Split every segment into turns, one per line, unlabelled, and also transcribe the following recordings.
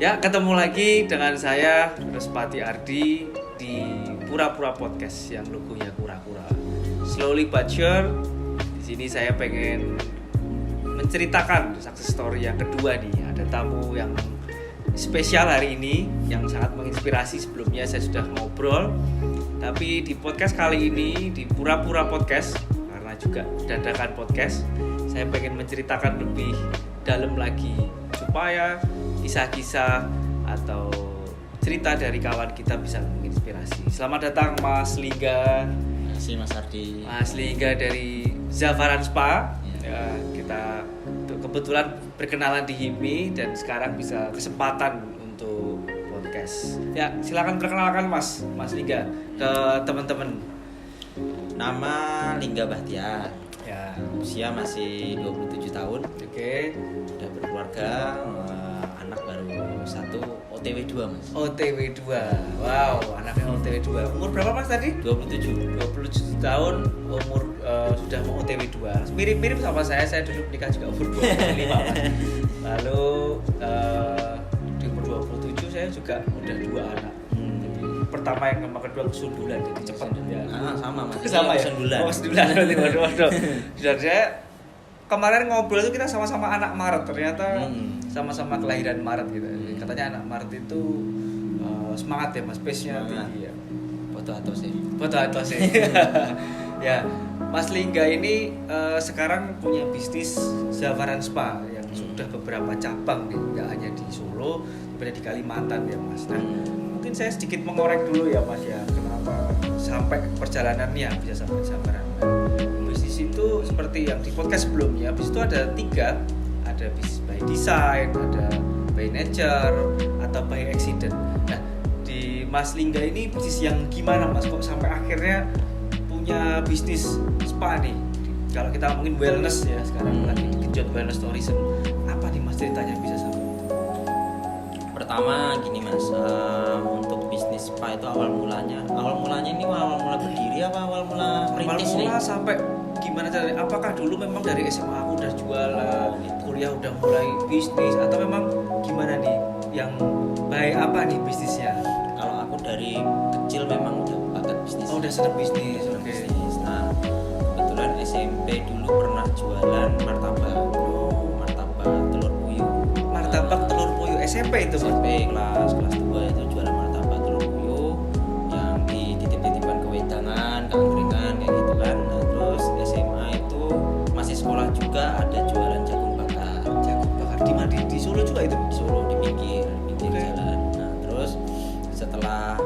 Ya, ketemu lagi dengan saya Respati Ardi di Pura-Pura Podcast yang logonya kura-kura. Slowly but sure, di sini saya pengen menceritakan success story yang kedua nih. Ada tamu yang spesial hari ini yang sangat menginspirasi. Sebelumnya saya sudah ngobrol, tapi di podcast kali ini di Pura-Pura Podcast karena juga dadakan podcast, saya pengen menceritakan lebih dalam lagi supaya kisah-kisah atau cerita dari kawan kita bisa menginspirasi. Selamat datang Mas Lingga.
Terima kasih Mas Ardi.
Mas Lingga dari Zavaran Spa. Ya, kita kebetulan berkenalan di HIMI dan sekarang bisa kesempatan untuk podcast. Ya, silakan perkenalkan Mas Lingga ke teman-teman.
Nama Lingga Bahtiar.
Ya,
Usia masih 27 tahun.
oke.
Sudah berkeluarga, anak baru satu, OTW 2 Mas.
OTW 2. Wow, anaknya OTW 2. Umur berapa Mas tadi?
27.
27 tahun, umur sudah mau OTW 2. Mirip-mirip sama saya dulu nikah juga umur 25 Mas. Lalu di umur 27 saya juga udah 2 anak. Jadi pertama yang sama kedua kesundulan, jadi cepat ya.
Sama Mas.
Sama ya?
Kesundulan.
Oh, kesundulan berarti waduh. Dan saya kemarin ngobrol itu kita sama-sama anak Maret, ternyata sama-sama kelahiran Maret gitu. Katanya anak Maret itu semangat ya Mas, pace-nya tinggi ya.
Foto atau sih.
Foto atau sih. Ya, Mas Lingga ini sekarang punya bisnis Zavaran Spa yang sudah beberapa cabang nih, nggak hanya di Solo, tapi di Kalimantan ya Mas. Nah, mungkin saya sedikit mengorek dulu ya Mas ya, kenapa sampai perjalanannya bisa sampai Zavaran. Bisnis itu seperti yang di podcast sebelumnya, bisnis itu ada 3, ada bisnis by design, ada by nature, atau by accident. Nah, di Mas Lingga ini bisnis yang gimana Mas? Kok sampai akhirnya punya bisnis spa nih? Kalau kita ngomongin wellness ya, sekarang lagi dikejut wellness tourism. Apa nih Mas ceritanya bisa sampai itu?
Pertama gini Mas, untuk bisnis spa itu awal mulanya ini awal mula berdiri apa awal mula merintis nih?
Sampai gimana caranya? Apakah dulu memang dari SMA aku udah jualan, kuliah udah mulai bisnis, atau memang gimana nih? Yang baik apa nih bisnisnya?
Kalau aku dari kecil memang udah bakat bisnis.
Oh, udah senang bisnis. Oke.
Bisnis. Nah, kebetulan SMP dulu pernah jualan martabak telur puyuh.
Martabak telur puyuh SMP itu Mas?
SMP kelas 2 itu jualan martabak telur puyuh yang dititip-titipan ke wedangan, ke angkringan kayak gitu kan. Nah, terus SMA itu masih sekolah juga ada jualan jagung bakar.
Jagung bakar di mana? Di Solo juga itu?
Di Solo di pinggir jalan. Nah, terus setelah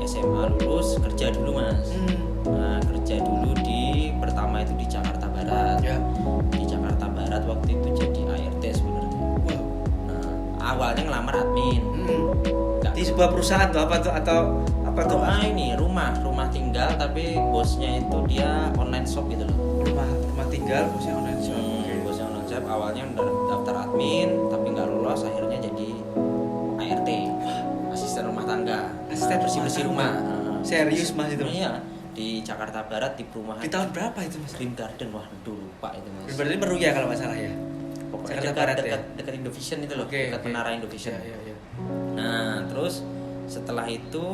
SMA lulus kerja dulu Mas. Nah, kerja dulu pertama itu di Jakarta Barat.
Ya.
Di Jakarta Barat waktu itu jadi ART sebenarnya.
Wow.
Nah, awalnya ngelamar admin.
Di sebuah perusahaan tuh apa tuh atau apa tuh?
Ini rumah tinggal tapi bosnya itu dia online shop gitu loh.
Rumah tinggal bosnya online shop.
Bosnya online shop awalnya daftar admin tapi nggak lolos, akhirnya jadi ART, asisten rumah tangga.
Asisten
bersih rumah.
Serius Mas itu?
Iya, di Jakarta Barat di perumahan.
Di tahun berapa itu Mas?
Green Garden, waduh lupa itu Mas.
Berarti Meruya kalau nggak salah ya.
Pokoknya
Jakarta Barat ya?
dekat Indovision itu loh,
Oke,
dekat
oke.
Menara Indovision.
Iya.
Nah, terus setelah itu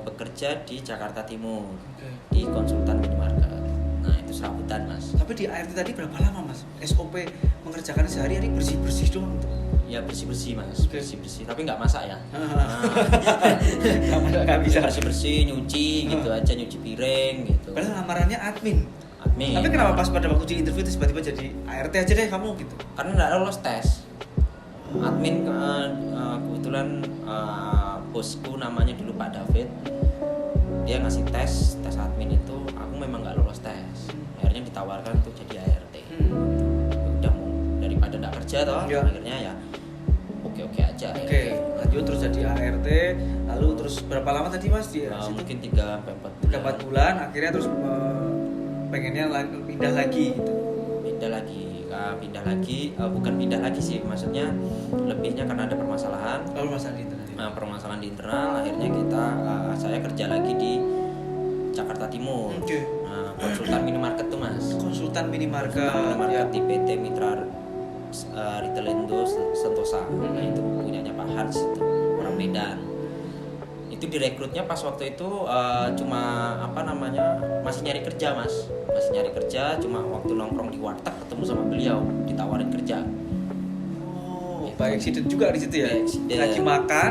bekerja di Jakarta Timur,
Oke.
di konsultan minimarket. Nah, itu serabutan Mas.
Tapi di ART tadi berapa lama Mas? SOP mengerjakan sehari-hari bersih-bersih doang tuh.
Ya bersih-bersih Mas,
Oke.
bersih-bersih. Tapi nggak masak ya.
Nggak bisa.
Bersih-bersih, nyuci gitu aja, nyuci piring gitu.
Padahal lamarannya admin.
Admin.
Tapi kenapa pas pada waktu di interview itu tiba-tiba jadi ART aja deh kamu gitu?
Karena nggak lolos tes. Admin kebetulan bosku namanya dulu Pak David, dia ngasih tes admin itu, aku memang nggak lolos tes, akhirnya ditawarkan untuk jadi ART. Udah mau daripada nggak kerja toh,
Ya.
akhirnya ya oke aja.
Oke, lanjut terus jadi ART, lalu terus berapa lama tadi Mas di situ?
Mungkin 3-4
3-4 bulan, akhirnya terus pengennya pindah lagi gitu.
Pindah lagi, bukan pindah lagi sih, maksudnya lebihnya karena ada permasalahan.
Lalu masalah di internet.
Permasalahan di internal, akhirnya saya kerja lagi di Jakarta Timur.
Oke.
Konsultan minimarket tuh Mas.
Konsultan minimarket
Minimarket
ya.
di PT Mitra Ritelindo Sentosa. Nah itu punyanya Pak Hans itu orang Medan. Itu direkrutnya pas waktu itu cuma masih nyari kerja mas, masih nyari kerja, cuma waktu nongkrong di warteg ketemu sama beliau ditawarin kerja.
Oh, by accident juga di situ ya?
By accident.
Lagi makan,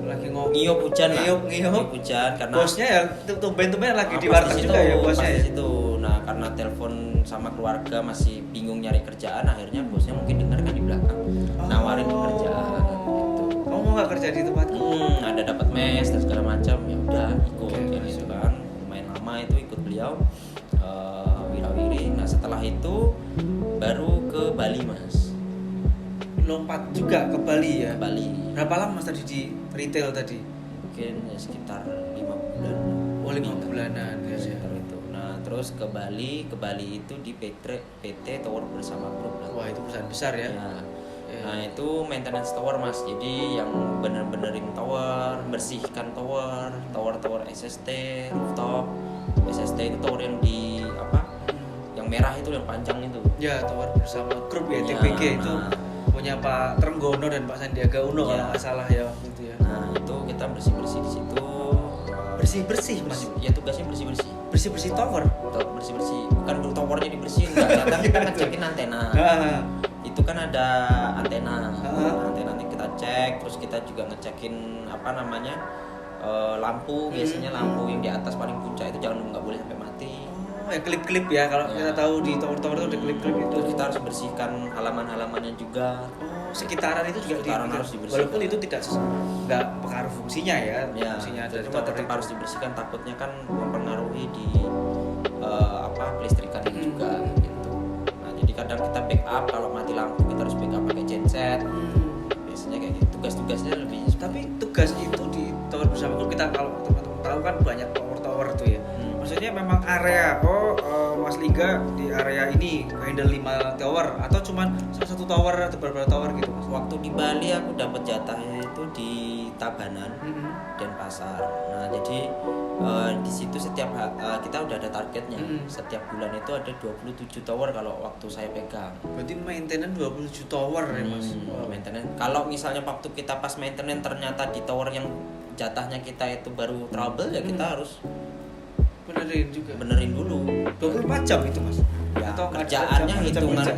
lagi
ngiyup hujan lah,
ngiyup
hujan karena
bosnya ya tumben-tumben lagi di
pas
warteg
di
juga ya
situ,
bosnya
pas
ya?
di situ. Nah karena telepon sama keluarga masih bingung nyari kerjaan, akhirnya bosnya mungkin dengar kan di belakang nawarin pekerjaan gitu.
Kamu mau nggak kerja di tempatku?
Ada dapat mes dan segala macam, ya udah ikut
Oke,
kayak gitu kan. Lumayan lama itu ikut beliau wirawiri. Nah setelah itu baru ke Bali mas.
Lompat juga ke Bali ya?
Ke Bali
Berapa lama mas tadi di retail tadi?
mungkin ya sekitar 5 bulan.
Oh 5 bulanan ya.
Sekitar itu. Nah terus ke Bali itu di PT Tower Bersama Group lah.
Wah itu perusahaan besar ya?
Ya.
Ya.
Nah itu maintenance tower mas, jadi yang benerin tower, bersihkan tower SST, rooftop. SST itu tower yang di yang merah itu yang panjang itu.
Ya Tower Bersama Group ya,
Ya,
TPG itu
nah.
punya Pak Trenggono dan Pak Sandiaga Uno
Ya.
kalau nggak salah ya waktu itu ya.
Nah itu kita bersih di situ.
Bersih mas?
Ya tugasnya
Bersih tower?
bersih bukan towernya dibersihin, kadang kita ngecekin antena. Itu kan ada antena nanti kita cek, terus kita juga ngecekin lampu. Biasanya lampu yang di atas paling puncak itu nggak boleh sampai mati.
Oh ya klip-klip ya, kalau
Ya.
kita tahu di tower-tower itu ada klip-klip itu.
Terus kita harus bersihkan halaman-halamannya juga.
Oh, sekitaran itu juga
Sekitaran harus dibersihkan.
walaupun itu nggak pengaruh fungsinya ya,
Ya,
fungsinya dari
cuma
tower
tetap
itu.
harus dibersihkan, takutnya kan mempengaruhi di kelistrikan juga gitu. Nah jadi kadang kita backup kalau mati lampu kita harus backup pakai genset. Biasanya kayak gitu. Tugas-tugasnya lebih.
Tapi tugas itu di Tower Bersama Group, kita kalau teman-teman tahu kan banyak tower itu ya. Maksudnya memang area Mas Liga di area ini handle 5 tower atau cuman salah satu tower atau beberapa tower gitu Mas?
Waktu di Bali aku dapat jatahnya itu di Tabanan dan Pasar. Nah jadi di situ setiap kita udah ada targetnya. Setiap bulan itu ada 27 tower kalau waktu saya pegang.
Berarti maintenance 27 tower ya Mas?
Maintenance. Kalau misalnya waktu kita pas maintenance ternyata di tower yang jatahnya kita itu baru trouble, ya kita harus benerin dulu.
24 jam itu Mas?
Ya,
Atau
kerjaannya
ada jam
hitungannya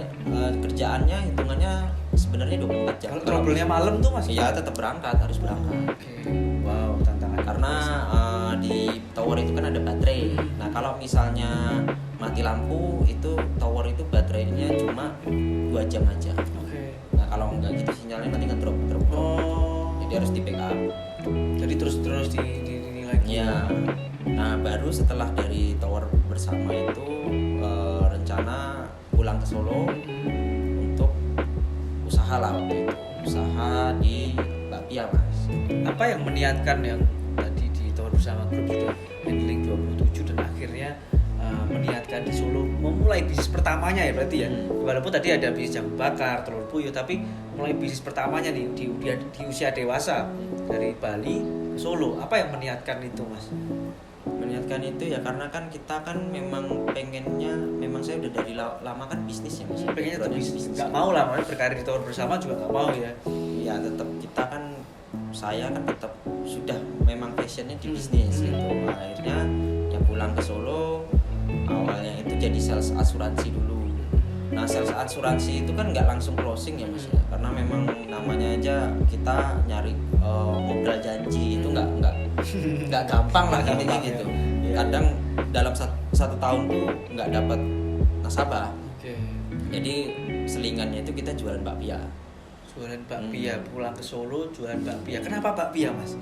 kerja?
hitungannya sebenarnya 24 jam.
Kalau trouble-nya malam tuh Mas?
Iya, tetap harus berangkat.
Oke. Wow, tantangan.
Karena di tower itu kan ada baterai. Nah, kalau misalnya mati lampu itu tower itu baterainya cuma 2 jam aja.
Oke.
Nah, kalau enggak gitu sinyalnya nanti ngedrop.
Oh.
Jadi harus di backup.
Jadi terus ini lagi.
Ya. Nah, baru setelah dari Tower Bersama itu rencana pulang ke Solo untuk usaha lah waktu itu. Usaha di Bakpia, Mas.
Apa yang meniatkan yang tadi di Tower Bersama Group sudah handling 27 dan akhirnya meniatkan di Solo memulai bisnis pertamanya ya berarti ya. Walaupun tadi ada bisnis jamu bakar, telur puyuh, tapi mulai bisnis pertamanya nih di usia dewasa dari Bali ke Solo. Apa yang meniatkan itu, Mas?
Meniatkan itu ya karena kan kita kan memang pengennya, memang saya udah dari lama kan bisnis ya Mas.
Pengennya tetap bisnis. Nggak mau lah, makanya berkarir di Tower Bersama juga nggak mau ya.
Ya tetap kita kan, saya kan tetap sudah memang passionnya di bisnis gitu. Akhirnya ya pulang ke Solo, awalnya itu jadi sales asuransi dulu. Nah sales asuransi itu kan nggak langsung closing ya Mas ya, karena memang namanya aja kita nyari ngobrol janji itu nggak gampang lah intinya gitu. Kadang dalam satu tahun tuh nggak dapat nasabah. Jadi selingannya itu kita jualan bakpia.
Jualan bakpia, pulang ke Solo jualan bakpia. Kenapa bakpia, Mas?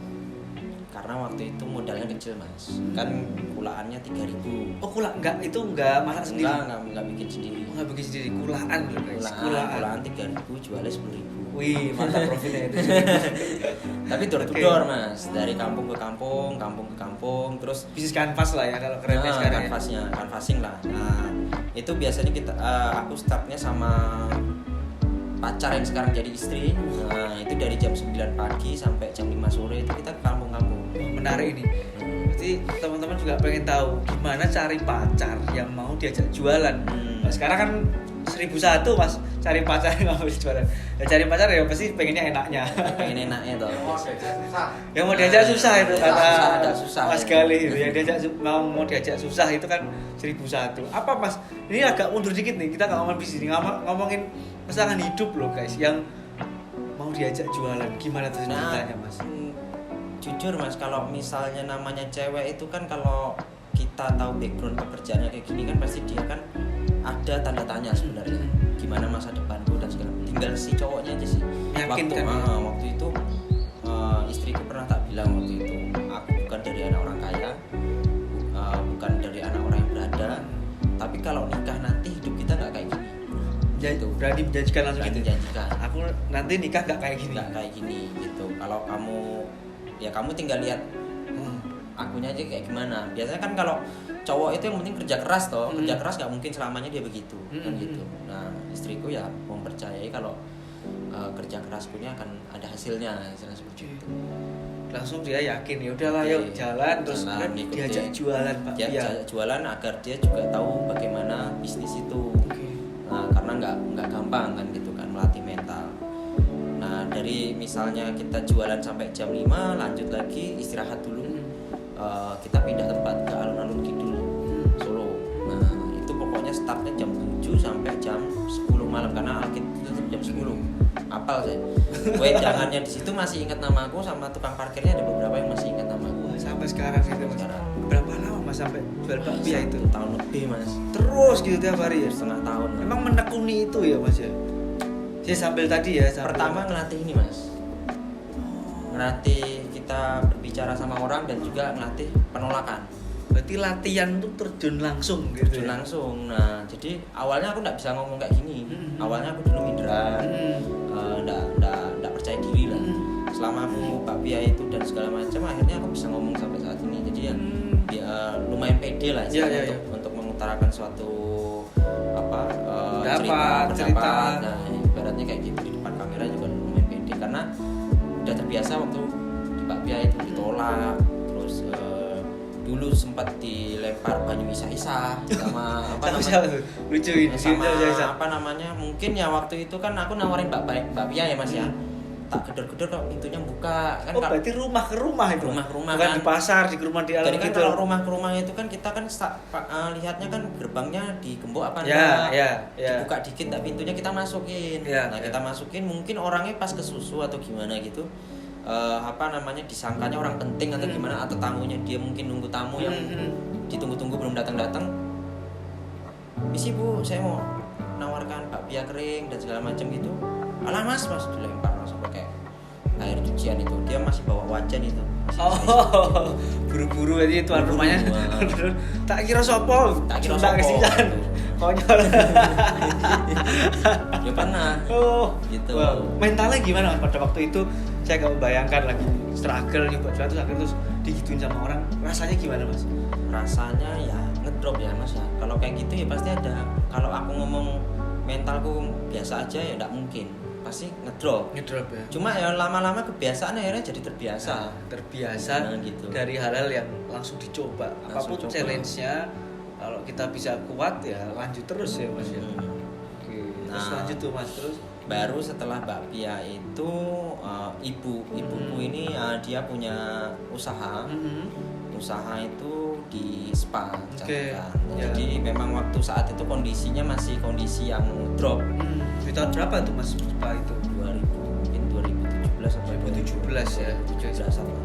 Karena waktu itu modalnya kecil Mas, kan kulaannya 3.000.
Oh itu enggak masak sendiri?
Enggak bikin sendiri.
Enggak bikin sendiri, kulaan loh guys.
Kulaan 3.000 jualnya 10.000.
Wih, mantap profitnya itu.
Tapi door to door Mas, dari kampung ke kampung, terus
bisnis kanvas lah ya kalau kerennya sekarang.
Canvassing lah. Nah, itu biasanya aku startnya sama pacar yang sekarang jadi istri. Nah, itu dari jam 9 pagi sampai jam 5 sore itu kita ke kampung-kampung.
Menarik ini. Berarti teman-teman juga pengen tahu gimana cari pacar yang mau diajak jualan. Nah, sekarang kan 1001 Mas, cari pacar nggak mau jualan. Ya cari pacar ya pasti pengennya enaknya.
Pengen enaknya toh.
Yang mau diajak susah itu kata
susah,
Mas
ya.
Galih itu. Yang mau diajak susah itu kan 1001. Apa Mas? Ini agak mundur dikit nih. Kita nggak ngomongin bisnis, ngomongin pasangan hidup loh guys. Yang mau diajak jualan gimana tuh ceritanya Mas?
Jujur Mas, kalau misalnya namanya cewek itu kan kalau kita tahu background pekerjaannya kayak gini kan pasti dia kan ada tanda tanya sebenarnya gimana masa depanku dan segala macam. Tinggal si cowoknya aja sih
Meyakinkan
waktu itu istriku pernah tak bilang waktu itu aku bukan dari anak orang kaya, bukan dari anak orang yang berada, tapi kalau nikah nanti hidup kita nggak kayak gini.
Gitu. Berani menjanjikan langsung
Berani
gitu.
menjanjikan.
Aku nanti nikah nggak kayak gini.
Nggak kayak gini gitu. Kalau kamu tinggal lihat akunya aja kayak gimana. Biasanya kan kalau cowok itu yang penting kerja keras toh, kerja keras nggak mungkin selamanya dia begitu kan gitu. Nah istriku ya mempercayai kalau kerja kerasku ini akan ada hasilnya, istilah seperti itu.
Langsung dia yakin ya udahlah yuk jalan terus kan
ikuti.
diajak jualan Pak.
Dia diajak jualan agar dia juga tahu bagaimana bisnis itu. Nah, karena nggak gampang kan gitu kan, melatih mental. Nah dari misalnya kita jualan sampai jam 5 lanjut lagi istirahat dulu. Kita pindah tempat ke alun-alun kidul Solo. Nah itu pokoknya startnya jam 7 sampai jam 10 malam karena alkit itu jam 10. Apal sih. Wedangannya di situ masih ingat namaku, sama tukang parkirnya ada beberapa yang masih ingat namaku.
Sampai sekarang gitu Mas. Berapa lama Mas sampai jual bakpia itu?
Tahun lebih Mas.
Terus gitu tiap hari ya?
Setengah tahun.
Emang menekuni itu ya Mas ya? Saya sambil tadi ya.
Pertama ngelatih ini Mas. Ngelatih kita berbicara sama orang dan juga ngelatih penolakan.
Berarti latihan tuh terjun langsung gitu.
Terjun langsung. Nah, jadi awalnya aku nggak bisa ngomong kayak gini. Awalnya aku dulu minderan, nggak percaya diri lah. Selama aku bakpia itu dan segala macam, akhirnya aku bisa ngomong sampai saat ini. Jadi ya lumayan pede lah untuk mengutarakan suatu cerita. Nah, ibaratnya kayak gitu di depan kamera juga lumayan pede karena udah terbiasa waktu di bakpia itu ditolak, terus dulu sempat dilempar banyu isa-isa sama
lucu ini
sama apa namanya, mungkin ya waktu itu kan aku nawarin bakpia ya Mas ya, tak gedor-gedor kok pintunya buka kan.
Berarti rumah ke rumah itu,
rumah ke rumah
bukan
kan
di pasar, di rumah di alam
jadi kan
gitu.
kalau rumah ke rumah itu kan kita kan lihatnya kan gerbangnya digembok apa dibuka dikit tak pintunya kita masukin. Kita masukin, mungkin orangnya pas kesusu atau gimana gitu, disangkanya orang penting atau gimana, atau tamunya dia mungkin nunggu tamu yang ditunggu-tunggu belum datang-datang. Misi Bu, saya mau nawarkan bakpia kering dan segala macam gitu. Alah Mas dilempar langsung pakai air cucian itu. Dia masih bawa wajan itu.
Buru-buru aja tuan rumahnya. Tak kira sopo. Konyol.
Ya pernah. Gitu.
Wow. Mentalnya gimana Mas pada waktu itu? Saya gak membayangkan lagi struggle nih buat terus digituin sama orang. Rasanya gimana Mas?
Rasanya ya ngedrop ya Mas ya. Kalau kayak gitu ya pasti ada. Kalau aku ngomong mentalku biasa aja ya enggak mungkin. Pasti ngedrop
ya.
Cuma ya lama-lama kebiasaan akhirnya jadi terbiasa.
Gitu. Dari hal-hal yang langsung dicoba. Apapun challenge-nya, kalau kita bisa kuat ya lanjut terus ya Mas ya. Oke. Terus lanjut tuh Mas terus.
Baru setelah bakpia itu ibuku ini dia punya usaha. Usaha itu di spa Cantika. Jadi memang waktu saat itu kondisinya masih kondisi yang drop.
Di tahun berapa tuh Mas spa itu?
2017 atau
2017 ya.
2017 apa.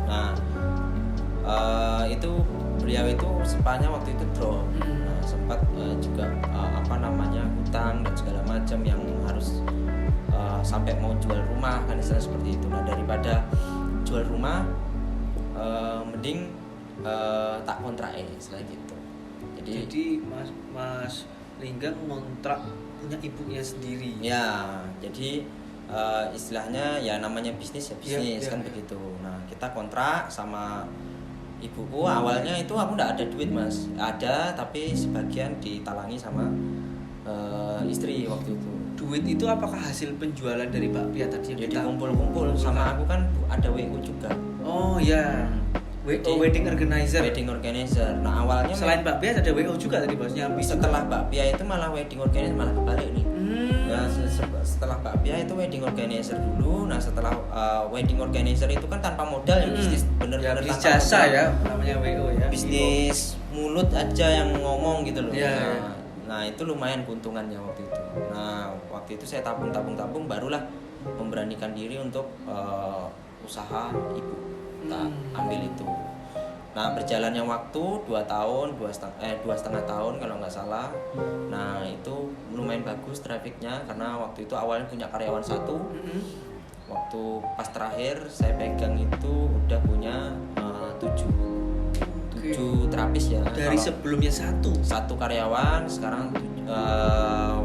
Nah, itu beliau itu spanya waktu itu drop. Nah, sempat juga hutang dan segala macam yang harus sampai mau jual rumah kan istilah seperti itu. Nah, daripada jual rumah mending tak kontrak istilah gitu.
Jadi Mas Linggang ngontrak punya ibunya sendiri.
Ya, jadi istilahnya ya namanya bisnis ya bisnis kan begitu. Nah, kita kontrak sama ibuku. Awalnya itu aku nggak ada duit Mas, ada tapi sebagian ditalangi sama istri waktu itu.
Duit itu apakah hasil penjualan dari bakpia tadi yang
jadi kumpul-kumpul sama aku kan ada WO juga.
Oh ya. Wedding organizer.
Nah, awalnya
selain bakpia ada WO juga tadi bosnya.
Setelah bakpia itu malah wedding organizer malah kebalik nih. setelah bakpia itu wedding organizer dulu. Nah setelah wedding organizer itu kan tanpa modal ya, bisnis bener-bener
bisnis
tanpa
jasa
modal.
ya namanya WO ya.
Bisnis mulut aja yang ngomong gitu loh.
Iya.
Nah itu lumayan keuntungannya waktu itu. Nah waktu itu saya tabung barulah memberanikan diri untuk usaha ibu. Kita ambil itu. Nah berjalannya waktu 2 tahun, 2,5 tahun kalau nggak salah. Nah itu lumayan bagus trafiknya karena waktu itu awalnya punya karyawan 1. Waktu pas terakhir saya pegang itu udah punya 7 terapis ya.
Dari sebelumnya 1
karyawan, sekarang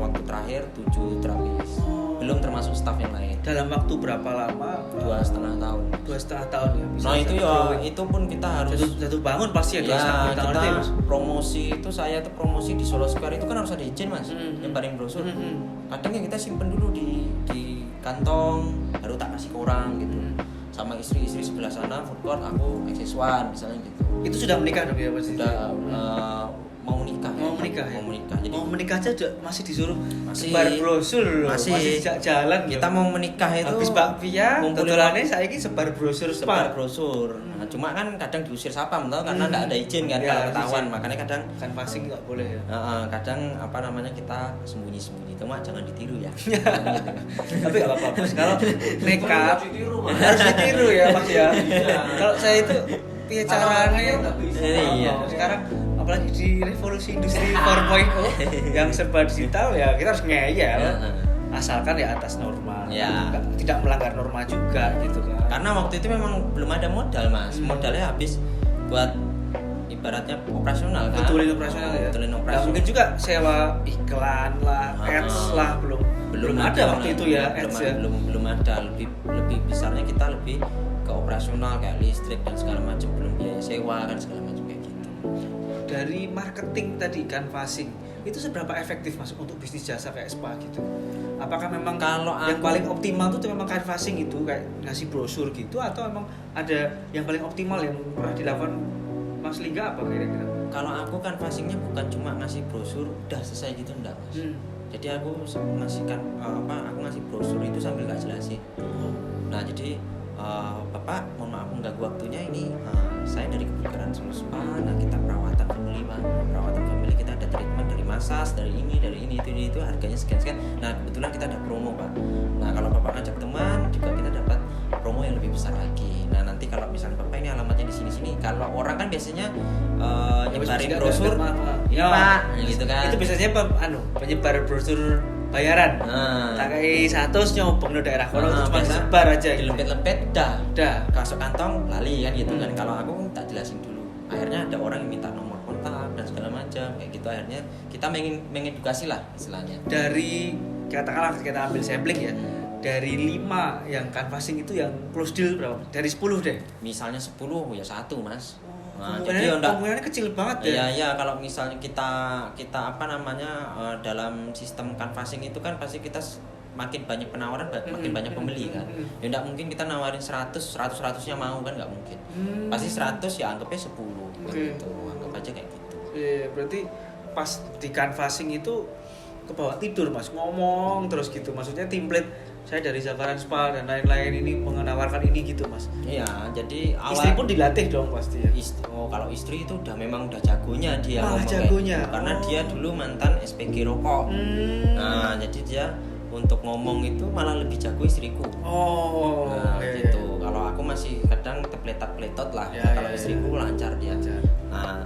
waktu terakhir 7 terapis. Belum termasuk staf yang lain.
Dalam waktu berapa lama?
2,5 tahun.
2,5 tahun ya. Bisa
Nah itu ya,
growing.
itu pun kita harus
jatuh bangun pasti ya.
ya
2,5 tahun
kita
itu ya, Mas?
promosi itu saya tuh promosi di Solo Square itu kan harus ada izin mas, nyebarin brosur. Kadang ya kita simpen dulu di kantong, baru tak kasih ke orang gitu. Sama istri sebelah sana food court, aku XS1 misalnya gitu.
Itu sudah menikah dong ya Mas?
Sudah mau menikah.
Mau menikah ya?
Mau menikah. Jadi
mau menikah aja masih disuruh
Masih.
sebar brosur loh.
Masih.
Jalan
kita mau menikah itu
habis bakpia
ngumpulin
kebetulannya saya ini sebar brosur
sebar brosur. Nah, cuma kan kadang diusir sapam tau karena enggak ada izin kan
Ya,
kalau ketahuan,
izin.
makanya kadang
kan passing nggak boleh ya.
kadang apa namanya kita sembunyi-sembunyi, cuma jangan ditiru ya.
Tapi nggak apa-apa Mas. Kalau nekat harus ditiru ya Mas ya. Kalau saya itu piye caranya
Iya.
sekarang apalagi di revolusi industri 4.0 yang serba digital ya kita harus ngeyel asalkan ya atas norma
Ya.
tidak melanggar norma juga gitu kan.
Karena waktu itu memang belum ada modal mas, modalnya habis buat ibaratnya operasional kan.
Betulin operasional ya.
Betulin
Nggak
operasional.
mungkin juga sewa iklan lah, ads lah belum ada waktu itu ya ads ya.
belum ada, lebih besarnya kita lebih ke operasional kayak listrik dan segala macam, belum biaya sewa kan segala macam kayak gitu.
Dari marketing tadi canvassing itu seberapa efektif Mas untuk bisnis jasa kayak spa gitu? Apakah memang
Kalau
yang
aku-
paling optimal tuh memang canvassing itu kayak ngasih brosur gitu atau memang ada yang paling optimal yang pernah dilakukan Mas Lingga apa kira-kira?
Kalau aku kan passingnya bukan cuma ngasih brosur udah selesai gitu enggak mas. Jadi aku aku ngasih brosur itu sambil gak jelasin. Nah jadi Bapak mohon maaf mengganggu waktunya ini, saya dari kebugaran Solo Spa. Nah kita perawatan family Pak, perawatan family kita ada treatment dari massage, dari ini itu harganya sekian. Nah kebetulan kita ada promo Pak. Nah kalau Bapak ngajak teman juga kita dapat promo yang lebih besar lagi. Nah nanti kalau misalnya Bapak ini alamatnya di sini, kalau orang kan biasanya nyebarin brosur, ini Pak, gitu kan.
Itu biasanya penyebar brosur bayaran. Tak kayak 100 nyobong di daerah kono itu cuma
biasa
sebar aja.
dilempet-lempet
Udah.
masuk kantong lali kan gitu kan. Kalau aku tak jelasin dulu, akhirnya ada orang yang minta nomor kontak dan segala macam kayak gitu. Akhirnya kita mengedukasi lah istilahnya.
Dari katakanlah kita ambil sampling ya. Dari 5 yang canvassing itu yang close deal berapa? Dari 10 deh.
Misalnya 10 ya 1 mas. Nah,
kemungkinannya kecil banget ya.
Iya kalau misalnya kita apa namanya dalam sistem canvassing itu kan pasti kita makin banyak penawaran makin banyak pembeli kan. Ya enggak mungkin kita nawarin 100-nya mau kan, enggak mungkin. Pasti 100 ya anggapnya 10 gitu. Anggap aja kayak gitu.
Berarti pas di canvassing itu kebawa tidur Mas, ngomong terus gitu. Maksudnya template saya dari Zavaran Spa dan lain-lain ini menawarkan ini gitu Mas.
Iya, jadi
Istri pun dilatih dong pasti ya.
Kalau istri itu memang udah jagonya dia
Malah
ngomong kayak
jagonya.
gitu. Karena dia dulu mantan SPG rokok. Nah, jadi dia untuk ngomong itu malah lebih jago istriku. Nah,
iya.
gitu. Kalau aku masih kadang tepletot lah. Kalau istriku lancar dia. Nah,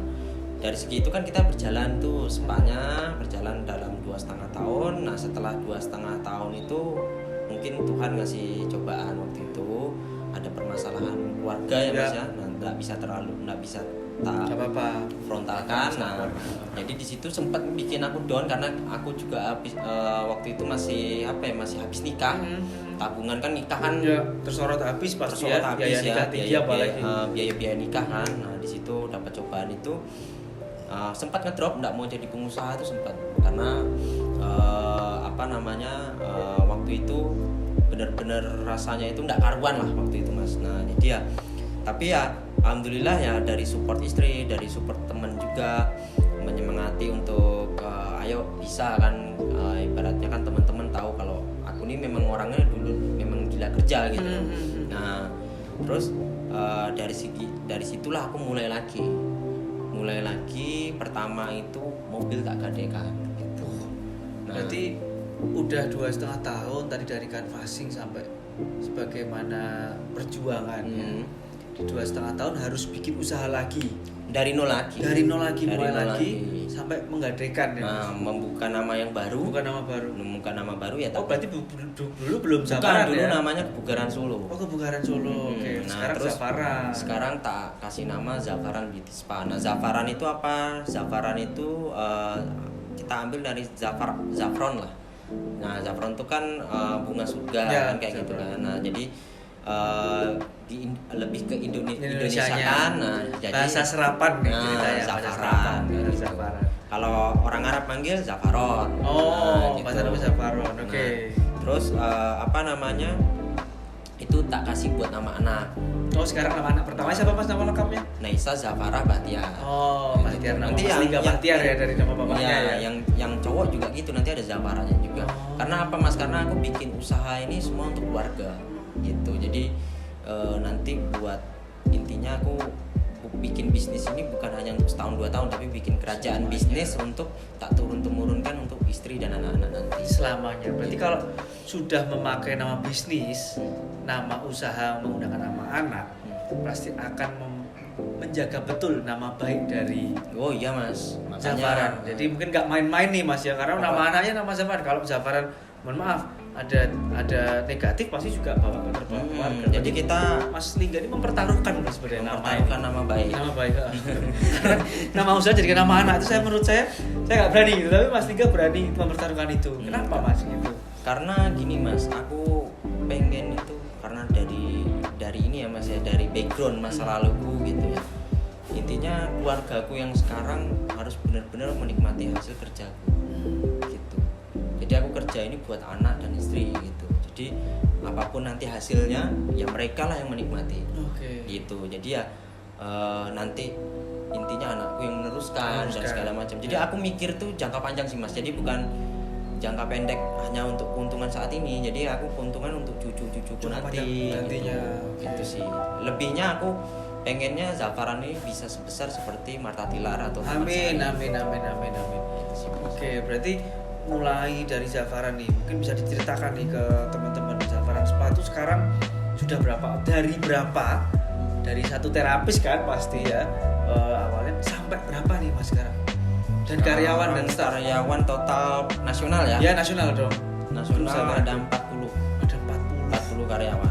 dari segi itu kan kita berjalan tuh spanya berjalan dalam 2,5 tahun. Nah, setelah 2,5 tahun itu mungkin Tuhan ngasih cobaan waktu itu, ada permasalahan keluarga ya Mas ya. Nah, nggak bisa tak frontalkan. Nah, jadi di situ sempat bikin aku down karena aku juga habis waktu itu masih habis nikah. Tabungan kan nikah kan
tersorot habis pasti
tersorot
ya.
habis
Biaya apalagi.
biaya nikah kan. Nah, di situ dapat cobaan itu sempat ngedrop, nggak mau jadi pengusaha itu sempat karena waktu itu benar-benar rasanya itu nggak karuan lah waktu itu Mas. Nah jadi ya, tapi ya alhamdulillah ya dari support istri, dari support teman juga menyemangati untuk ayo bisa kan, ibaratnya kan teman-teman tahu kalau aku ini memang orangnya dulu memang gila kerja gitu. Nah terus dari situlah aku mulai lagi. Pertama itu mobil tak gadekan gitu.
Berarti udah 2,5 tahun tadi dari canvassing sampai sebagaimana perjuangannya. Di 2,5 tahun harus bikin usaha lagi.
Dari nol lagi
mulai lagi sampai menggadekan ya.
Nah, membuka nama yang baru.
Bukan nama baru
Ya.
Oh, berarti dulu belum
Bukan,
Zavaran
dulu
ya?
namanya Kebugaran Solo.
Oh, Kebugaran Solo. Oke.
Nah,
Sekarang
terus
Zavaran.
Sekarang tak kasih nama Zavaran Beauty Spa. Nah, Zavaran itu apa? Zavaran itu kita ambil dari Zafron lah. Nah, Zafron itu kan bunga surga
Ya,
kan kayak gitu kan. Nah, jadi lebih ke Indonesia
Indonesianya.
kan. Nah, jadi
Bahasa serapan nih
nah,
ceritanya.
Zavaran,
Bahasa
gitu.
Zavaran.
Kalau orang Arab manggil Zafaron.
Oh,
gitu.
bahasa Arab Zavaron. Oke.
Nah, terus apa namanya? Itu tak kasih buat nama anak.
Oh, sekarang nama anak pertama siapa Mas nama lengkapnya?
Naisa Zafara Bahtiar.
Oh, Bahtiar nama
Nanti
Mas Liga Bahtiar ya dari nama bapaknya ya.
Yang cowok juga gitu, nanti ada Zafaranya juga.
Oh.
Karena apa Mas? Karena aku bikin usaha ini semua untuk keluarga gitu. Jadi nanti buat intinya aku bikin bisnis ini bukan hanya untuk setahun 2 tahun, tapi bikin kerajaan bisnis untuk tak turun-temurunkan untuk istri dan anak-anak nanti
Selamanya. Berarti kalau sudah memakai nama bisnis, nama usaha menggunakan nama anak, pasti akan menjaga betul nama baik dari
Oh iya Mas,
Zavaran. Jadi mungkin nggak main-main nih Mas ya, karena nama anaknya nama Zavaran. Kalau Zavaran, mohon maaf, ada negatif pasti juga bawa ke keluarga.
Jadi kita
Mas Liga ini mempertaruhkan loh sebenarnya
mempertaruhkan nama baik.
Nama baik. Karena nama usaha jadi nama anak itu menurut saya nggak berani gitu, tapi Mas Liga berani mempertaruhkan itu. Kenapa Mas gitu?
Karena gini Mas, aku pengen itu karena dari ini ya Mas ya, dari background masa laluku gitu ya. Intinya keluargaku yang sekarang harus benar-benar menikmati hasil kerjaku gitu. Jadi aku kerja ini buat anak dan istri gitu. Jadi apapun nanti hasilnya ya mereka lah yang menikmati.
Oke.
Gitu. Jadi ya nanti intinya anakku yang meneruskan dan segala macam. Jadi aku mikir tuh jangka panjang sih Mas. Jadi bukan jangka pendek hanya untuk keuntungan saat ini. Jadi aku keuntungan untuk cucu-cucuku nantinya. Gitu sih. Lebihnya aku pengennya Zavaran ini bisa sebesar seperti Martha Tilar atau
Amin. Oke, berarti mulai dari Zavaran nih, mungkin bisa diceritakan nih ke teman-teman Zavaran Spa itu sekarang sudah berapa? Dari satu terapis kan pasti ya awalnya sampai berapa nih Mas sekarang? Dan karyawan dan staff?
Karyawan total nasional ya?
Ya nasional dong.
Nasional ada 40.
Ada 40
karyawan.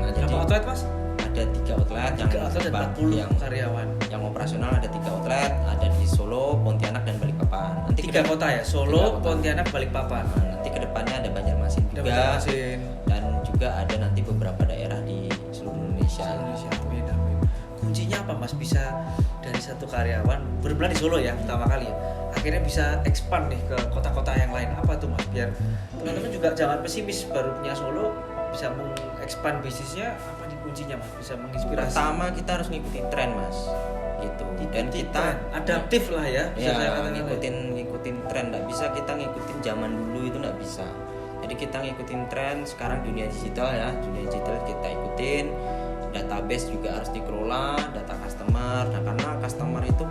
Nah, berapa outlet Mas?
Ada 3 outlet yang
40 karyawan.
Yang operasional ada 3 outlet, ada di Solo, Pontianak dan Balikpapan. Nanti
3 kota ya, Solo, Pontianak, Balikpapan.
Nanti kedepannya ada Banjarmasin juga. Dan juga ada nanti beberapa daerah di seluruh Indonesia.
Amin. Kuncinya apa Mas bisa dari satu karyawan berbulan di Solo ya pertama kali ya, akhirnya bisa expand nih ke kota-kota yang lain, apa tuh Mas biar teman-teman juga jangan pesimis baru punya Solo bisa mengekspand bisnisnya, apa nih kuncinya Mas bisa menginspirasi?
Pertama kita harus ngikutin tren Mas gitu, dan kita
adaptif lah ya,
ngikutin tren. Nggak bisa kita ngikutin zaman dulu, itu nggak bisa. Jadi kita ngikutin tren sekarang dunia digital kita ikutin. Database juga harus dikelola, data customer. Nah karena customer itu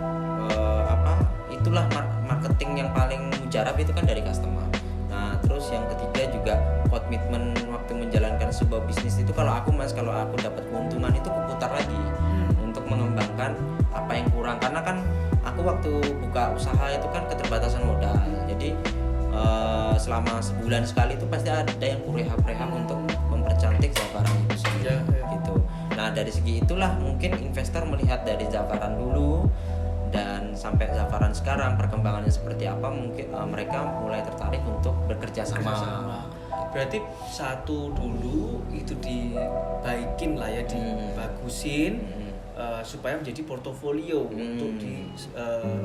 itulah marketing yang paling mujarab itu kan dari customer. Nah terus yang ketiga juga komitmen waktu menjalankan sebuah bisnis itu, kalau aku dapat keuntungan itu kuputar lagi untuk mengembangkan apa yang kurang. Karena kan aku waktu buka usaha itu kan keterbatasan modal. Jadi selama sebulan sekali itu pasti ada yang kurehab-rehab untuk mempercantik Zavaran itu sendiri gitu. Nah dari segi itulah mungkin investor melihat dari Zavaran dulu dan sampai Zavaran sekarang perkembangannya seperti apa, mungkin mereka mulai tertarik untuk bekerja sama.
Berarti satu dulu itu dibaikin lah ya, dibagusin supaya menjadi portofolio untuk di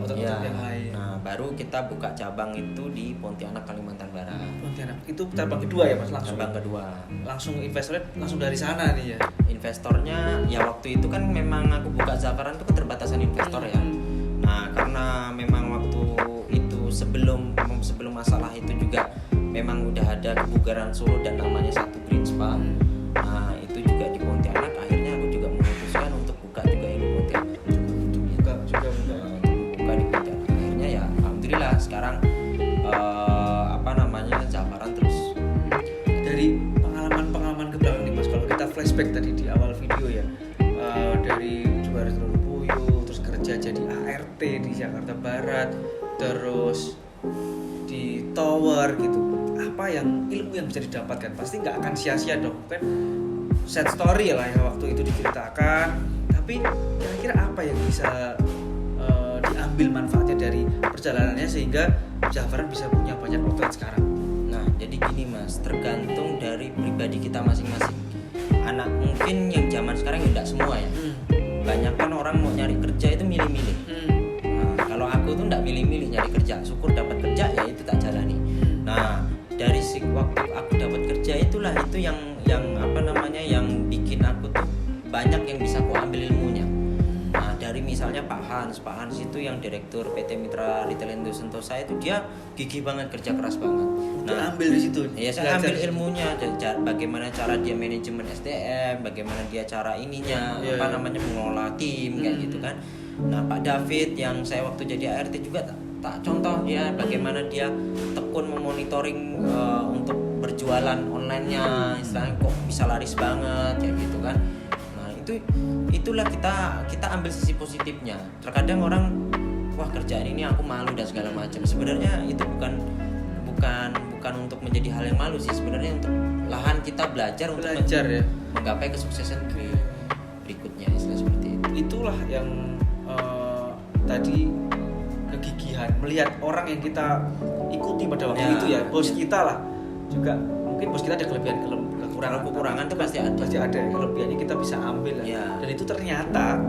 otot-otot yang lain.
Nah baru kita buka cabang itu di Pontianak, Kalimantan Barat.
Pontianak itu cabang kedua ya Mas, langsung
cabang kedua.
Langsung investornya langsung dari sana nih ya.
Investornya ya waktu itu kan memang aku buka Zavaran itu keterbatasan investor ya. Nah karena memang waktu itu sebelum masalah itu juga memang udah ada kebugaran Solo dan namanya satu Green Spa. Nah itu juga di Pontianak, akhirnya aku juga memutuskan untuk buka juga yang di Pontianak.
buka juga
Buka di Pontianak. Akhirnya ya alhamdulillah sekarang Zafaran terus.
Dari pengalaman ke belakang nih Mas, kalau kita flashback tadi di awal video ya, dari juara Puyuh, terus kerja jadi ART di Jakarta Barat, terus di Tower gitu, apa yang ilmu yang bisa didapatkan? Pasti nggak akan sia-sia dong, kan sad story lah ya waktu itu diceritakan, tapi kira-kira apa yang bisa diambil manfaatnya dari perjalanannya sehingga Zafaran bisa punya banyak outlet sekarang?
Nah, jadi gini Mas, tergantung dari pribadi kita masing-masing. Anak mungkin yang zaman sekarang ya enggak semua ya. Banyak kan orang mau nyari kerja itu milih-milih. Nah, kalau aku tuh enggak milih-milih nyari kerja, syukur dapat kerja ya itu tak jalani. Nah, dari waktu aku dapat kerja itulah itu yang yang bikin aku tuh banyak yang bisa aku ambil ilmunya. Nah, dari misalnya Pak Hans itu yang direktur PT Mitra Retail Indo Sentosa itu dia gigih banget, kerja keras banget.
Nah, ambil di situ.
Ya saya ambil ilmunya, bagaimana cara dia manajemen SDM, bagaimana dia cara ininya, mengelola tim kayak gitu kan. Nah, Pak David yang saya waktu jadi ART juga tak contoh ya bagaimana dia tekun memonitoring untuk berjualan online-nya, istilahnya kok bisa laris banget kayak gitu kan. Itulah kita ambil sisi positifnya. Terkadang orang wah kerjaan ini aku malu dan segala macam. Sebenarnya itu bukan untuk menjadi hal yang malu sih, sebenarnya untuk lahan kita belajar untuk
ya
menggapai kesuksesan berikutnya, istilah seperti itu.
Itulah yang tadi kegigihan melihat orang yang kita ikuti pada waktu itu ya, bos kita lah juga. Mungkin bos kita ada kekurangan
itu pasti ada.
Kelebihannya kita bisa ambil ya. Dan itu ternyata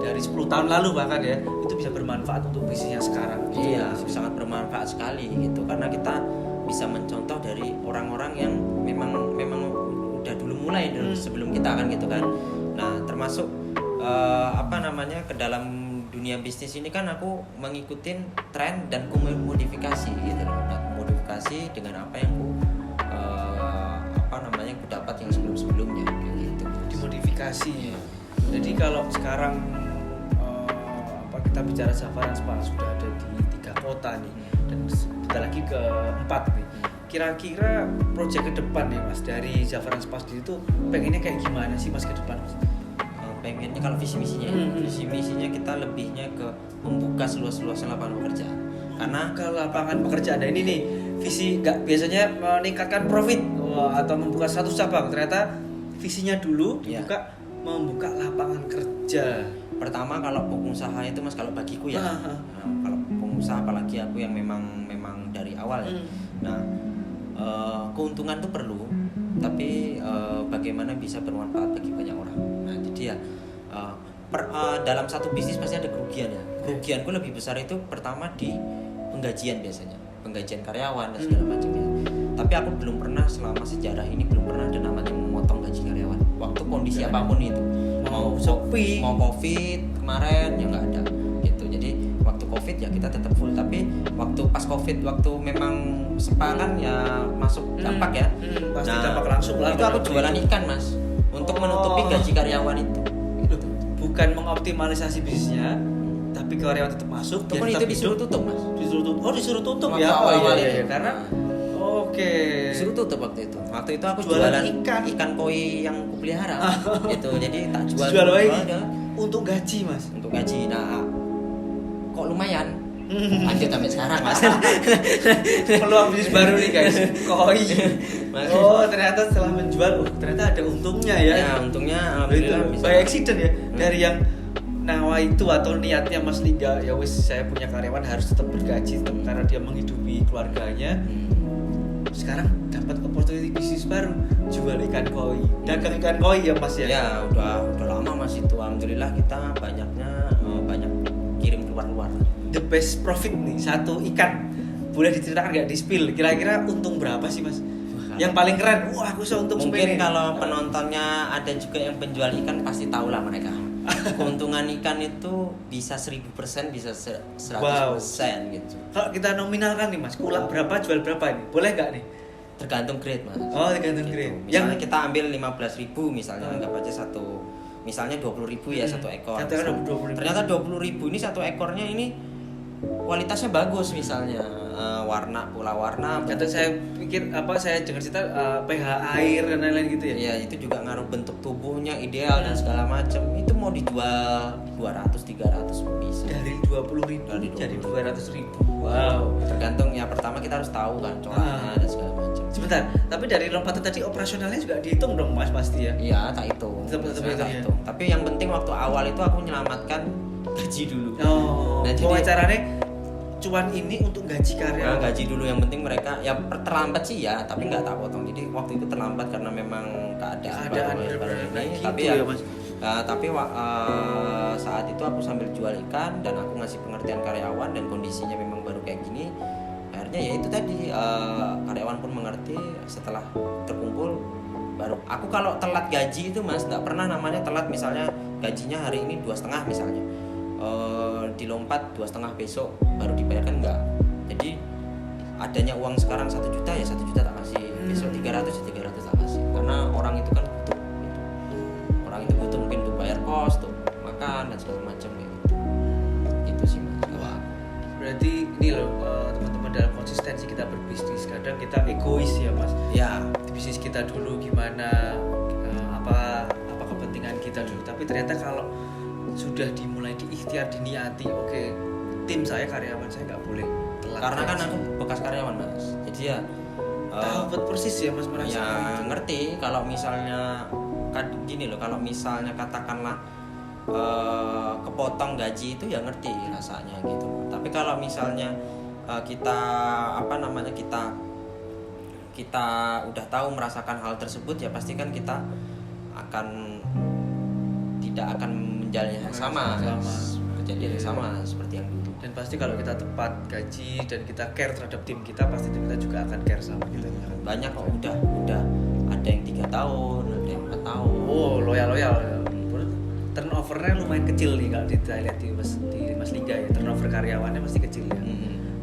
dari 10 tahun lalu bahkan ya itu bisa bermanfaat untuk bisnisnya sekarang.
Iya, sangat bermanfaat sekali gitu, karena kita bisa mencontoh dari orang-orang yang memang udah dulu mulai sebelum kita kan gitu kan. Nah, termasuk ke dalam dunia bisnis ini kan aku mengikutin tren dan modifikasi gitu loh. Nah, modifikasi dengan apa yang ku dapat yang sebelumnya kayak gitu.
Dimodifikasi. Jadi kalau sekarang kita bicara Zafaran Spa sudah ada di 3 kota nih dan kita lagi ke 4 nih. Kira-kira proyek ke depan nih Mas dari Zafaran Spa sendiri itu pengennya kayak gimana sih Mas ke depan Mas?
Pengennya kalau visi misinya kita lebihnya ke membuka seluas-luasnya lapangan pekerjaan. Karena
ke lapangan pekerjaan ini nih visi nggak biasanya meningkatkan profit atau membuka satu cabang, ternyata visinya dulu dibuka membuka lapangan kerja.
Pertama kalau pengusaha itu Mas, kalau bagiku ya, kalau pengusaha apalagi aku yang memang dari awal ya. Nah, keuntungan itu perlu, tapi bagaimana bisa bermanfaat bagi banyak orang. Nah, jadi ya dalam satu bisnis pasti ada kerugian ya. Kerugianku lebih besar itu pertama di penggajian biasanya, penggajian karyawan dan segala macamnya. Tapi aku belum pernah selama sejarah ini belum pernah ada namanya memotong gaji karyawan. Waktu kondisi apapun itu, mau sepi, mau Covid kemarin ya nggak ada gitu. Jadi waktu Covid ya kita tetap full. Tapi waktu pas Covid, waktu memang sepangan ya masuk dampak ya.
Pasti dampak langsung lah.
Itu aku jualan ikan Mas untuk menutupi gaji karyawan itu.
Bukan mengoptimalisasi bisnisnya, tapi karyawan tetap masuk.
Itu itu disuruh tutup Mas.
Disuruh tutup
ya.
Iya. Karena
disuruh tutup waktu itu. Waktu itu aku jualan ikan koi yang aku pelihara. Gitu. Jadi tak jual
untuk gaji Mas.
Untuk gaji. Nah, kok lumayan. Lanjut sampai sekarang Mas.
Peluang bisnis baru nih guys. Koi. Ternyata setelah menjual ternyata ada untungnya ya.
Ya, untungnya alhamdulillah bisa.
By accident ya. Dari yang nawa itu atau niatnya Mas Lingga ya wis saya punya karyawan harus tetap bergaji karena dia menghidupi keluarganya. Sekarang dapat opportunity bisnis baru, jual ikan koi, dagang ikan koi ya Mas ya.
Ya udah lama Mas itu, alhamdulillah kita banyak kirim keluar.
The best profit nih satu ikan, boleh diceritakan nggak di spill? Kira-kira untung berapa sih Mas? Yang paling keren, aku bisa untung
mungkin kalau penontonnya ada juga yang penjual ikan pasti tahu lah mereka. keuntungan ikan itu bisa 1000%, bisa 100%
Wow.
gitu.
Kalau kita nominalkan nih Mas, kulak berapa jual berapa ini? Boleh nggak nih?
Tergantung grade Mas.
Oh, tergantung
Gitu.
grade.
Misalnya kita ambil 15.000 misalnya, anggap aja misalnya 20.000 ya satu ekor.
Satu ekor 20.000.
Ternyata 20.000 ini satu ekornya ini kualitasnya bagus misalnya, pola warna.
Kata saya pikir saya dengar cerita pH air dan lain-lain gitu ya.
Ya itu juga ngaruh bentuk tubuhnya ideal dan segala macam. Itu mau dijual 200-300 bisa.
Dari 20.000
Dari
jadi
20.000.
200.000. Wow.
Tergantung ya, pertama kita harus tahu kan coraknya dan segala macam.
Sebentar, tapi dari lompatan tadi operasionalnya juga dihitung dong Mas pasti ya.
Iya, tak hitung.
Tetap
Saya tak
hitung ya.
hitung. Tapi yang penting waktu awal itu aku menyelamatkan gaji dulu.
Oh,
Nah,
jadi
jadi-
caranya cuan ini untuk gaji
Nah,
karyawan.
gaji dulu yang penting mereka ya terlambat sih ya, tapi nggak tak potong. Jadi waktu itu terlambat karena memang keadaan baru
bener-bener
ini.
gitu
Tapi
ya,
ya,
Mas.
saat itu aku sambil jual ikan dan aku ngasih pengertian karyawan dan kondisinya memang baru kayak gini. Akhirnya ya itu tadi, karyawan pun mengerti. Setelah terkumpul baru aku kalau telat gaji itu Mas, nggak pernah namanya telat. Misalnya gajinya hari ini 2,5 misalnya, dilompat 2,5 besok baru dibayarkan, enggak. Jadi adanya uang sekarang 1 juta ya 1 juta tak kasih, besok 300 ya 300 tak kasih, karena orang itu kan butuh gitu. Orang itu butuh mungkin untuk bayar kos, untuk makan dan segala macam kayak gitu. Itu sih Mas.
Wah, berarti ini loh teman-teman, dalam konsistensi kita berbisnis kadang kita egois ya Mas.
Ya,
Di bisnis kita dulu gimana, apa kepentingan kita dulu. Tapi ternyata kalau sudah dimulai diikhtiar, diniati, oke, tim saya, karyawan saya nggak boleh telat.
karena kan
gaji.
aku bekas karyawan Mas. Jadi ya
tahu persis ya Mas merasa.
ya ngerti kalau misalnya gini loh, kalau misalnya katakanlah kepotong gaji itu ya ngerti rasanya gitu. Tapi kalau misalnya kita kita udah tahu merasakan hal tersebut, ya pasti kan kita tidak akan menjalani yang sama. Kejadian yang sama seperti yang dulu.
Dan pasti kalau kita tepat gaji dan kita care terhadap tim kita, pasti tim kita juga akan care sama kita.
Banyak kok, udah ada yang 3 tahun, ada yang 4 tahun.
Oh, loyal. Turnovernya lumayan kecil nih kalau kita lihat di Mas Liga ya. Turnover karyawannya pasti kecil ya.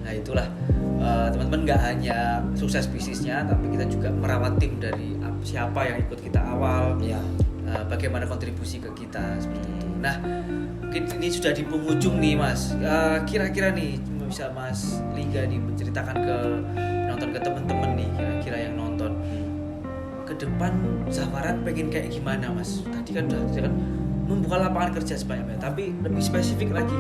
Nah itulah, teman-teman, nggak hanya sukses bisnisnya, tapi kita juga merawat tim dari siapa yang ikut kita awal,
Ya.
bagaimana kontribusi ke kita seperti itu. Nah, mungkin ini sudah di penghujung nih Mas. Kira-kira nih bisa Mas Liga nih menceritakan ke teman-teman nih, kira-kira yang nonton ke depan Zafaran pengen kayak gimana Mas? Tadi kan udah membuka lapangan kerja sebanyak-banyak, tapi lebih spesifik lagi.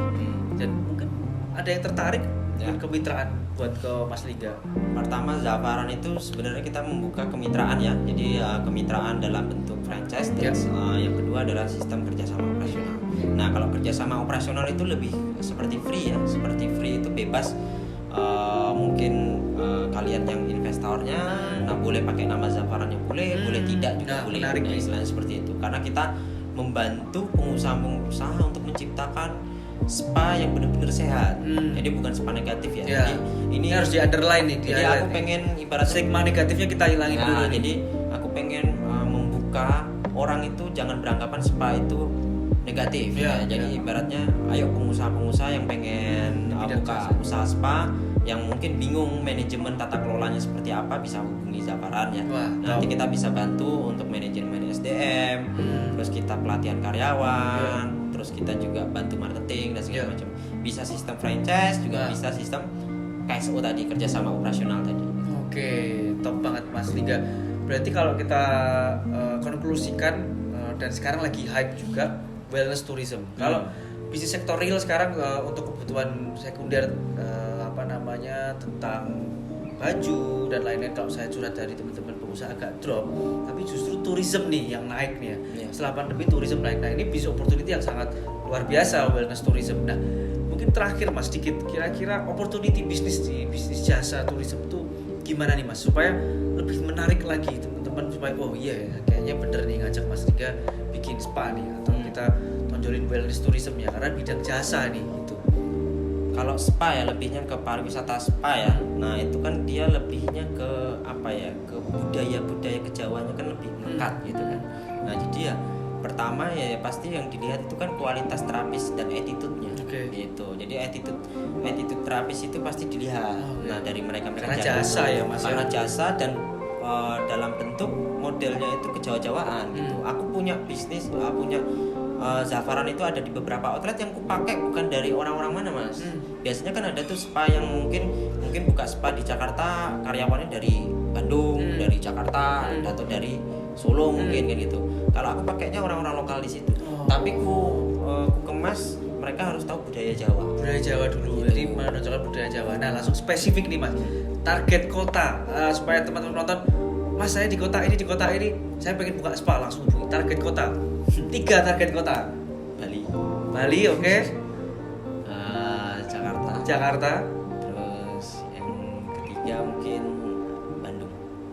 Dan mungkin ada yang tertarik dengan kemitraan buat ke Mas Liga.
Pertama, Zafaran itu sebenarnya kita membuka kemitraan ya. Jadi kemitraan dalam bentuk franchise. Dan yang kedua adalah sistem kerjasama operasional. Nah, kalau kerjasama operasional itu lebih seperti free ya. Seperti free itu bebas. Mungkin kalian yang investornya, nah boleh pakai nama Zafaran yang boleh tidak juga boleh.
Menarik
Nah, istilahnya seperti itu. Karena kita membantu pengusaha untuk menciptakan spa yang benar-benar sehat. Jadi bukan spa negatif ya. Jadi ini
harus di underline nih.
Jadi aku pengen ibarat
stigma negatifnya kita hilangin dulu.
Jadi aku pengen membuka orang itu jangan beranggapan spa itu negatif. Jadi ibaratnya ayo pengusaha-pengusaha yang pengen buka usaha spa, yang mungkin bingung manajemen tata kelolanya seperti apa, bisa hubungi Zafaran ya. Nanti kita bisa bantu untuk manajemen SDM, terus kita pelatihan karyawan, terus kita juga bantu marketing dan segala macam. Bisa sistem franchise, juga bisa sistem KSO tadi, kerjasama operasional tadi.
Oke, top banget Mas Liga. Berarti kalau kita konklusikan, dan sekarang lagi hype juga wellness tourism. Kalau bisnis sektor real sekarang untuk kebutuhan sekunder tentang baju dan lain-lain, kalau saya curhat dari teman-teman pengusaha agak drop, tapi justru tourism nih yang naik nih ya. Setelah pandemi tourism naik. Nah, ini bisnis opportunity yang sangat luar biasa, wellness tourism. Nah, mungkin terakhir Mas, sedikit kira-kira opportunity bisnis di bisnis jasa tourism itu gimana nih Mas, supaya lebih menarik lagi teman-teman, supaya kayaknya bener nih ngajak Mas Liga bikin spa nih, atau kita tonjolin wellness tourism ya, karena bidang jasa nih gitu.
Kalau spa ya lebihnya ke pariwisata spa ya. Nah, itu kan dia lebihnya ke ke budaya kejawanya kan lebih melekat gitu kan. Nah, jadi ya pertama ya pasti yang dilihat itu kan kualitas terapis dan attitude-nya.
Oke.
Gitu. Jadi attitude terapis itu pasti dilihat.
Oh,
Nah, dari mereka-mereka
karena
jago.
jasa ya, Mas.
Karena jasa dan dalam bentuk modelnya itu kejawa-jawaan gitu. Aku punya bisnis, punya Zafaran itu ada di beberapa outlet yang kupakai bukan dari orang-orang mana, Mas. Biasanya kan ada tuh spa yang mungkin buka spa di Jakarta, karyawannya dari Bandung, dari Jakarta, atau dari Solo mungkin kayak gitu. Kalau aku pakainya orang-orang lokal di situ. Tapi ku kemas, mereka harus tahu budaya Jawa.
Budaya Jawa dulu, jadi menonjolkan budaya Jawa. Nah, langsung spesifik nih Mas, target kota supaya teman-teman nonton, Mas saya di kota ini, saya pengen buka spa, langsung hubungi target kota. 3 target kota. Bali, oke. Jakarta.
Terus yang ketiga mungkin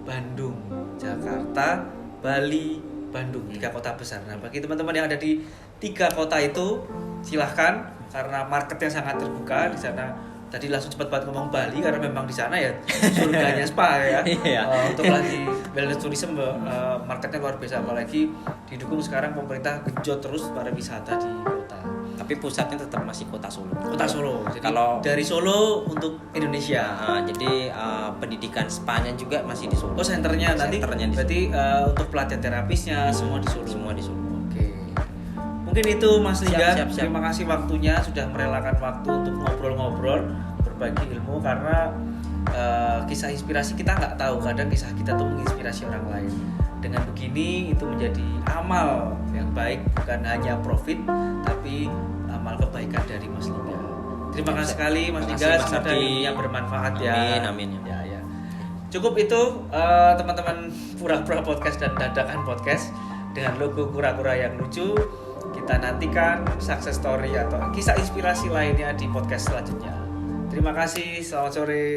Bandung.
Jakarta, Bali, Bandung, 3 kota besar. Nah, bagi teman-teman yang ada di 3 kota itu, silahkan karena marketnya sangat terbuka di sana. Tadi langsung cepat banget ngomong Bali karena memang di sana ya surganya spa ya. Untuk lagi wellness tourism marketnya luar biasa, apalagi didukung sekarang pemerintah genjot terus pariwisata di kota.
Tapi pusatnya tetap masih kota Solo.
Kota Solo. Jadi
kalau
dari Solo untuk Indonesia.
Jadi pendidikan spa-nya juga masih di Solo.
Oh, senternya nanti. Berarti untuk pelatihan terapisnya semua di Solo.
Semua di Solo.
Oke. Mungkin itu Mas Lingga.
Siap.
Terima kasih waktunya sudah merelakan waktu untuk ngobrol-ngobrol, berbagi ilmu karena kisah inspirasi kita nggak tahu, kadang kisah kita tuh menginspirasi orang lain. Dengan begini itu menjadi amal yang baik, bukan hanya profit tapi amal kebaikan dari Mas Lingga. Terima kasih sekali Mas Lingga, semoga yang bermanfaat ya.
Amin.
Ya. Cukup itu teman-teman Pura-Pura Podcast dan Dadakan Podcast dengan logo kura-kura yang lucu. Kita nantikan success story atau kisah inspirasi lainnya di podcast selanjutnya. Terima kasih, selamat sore.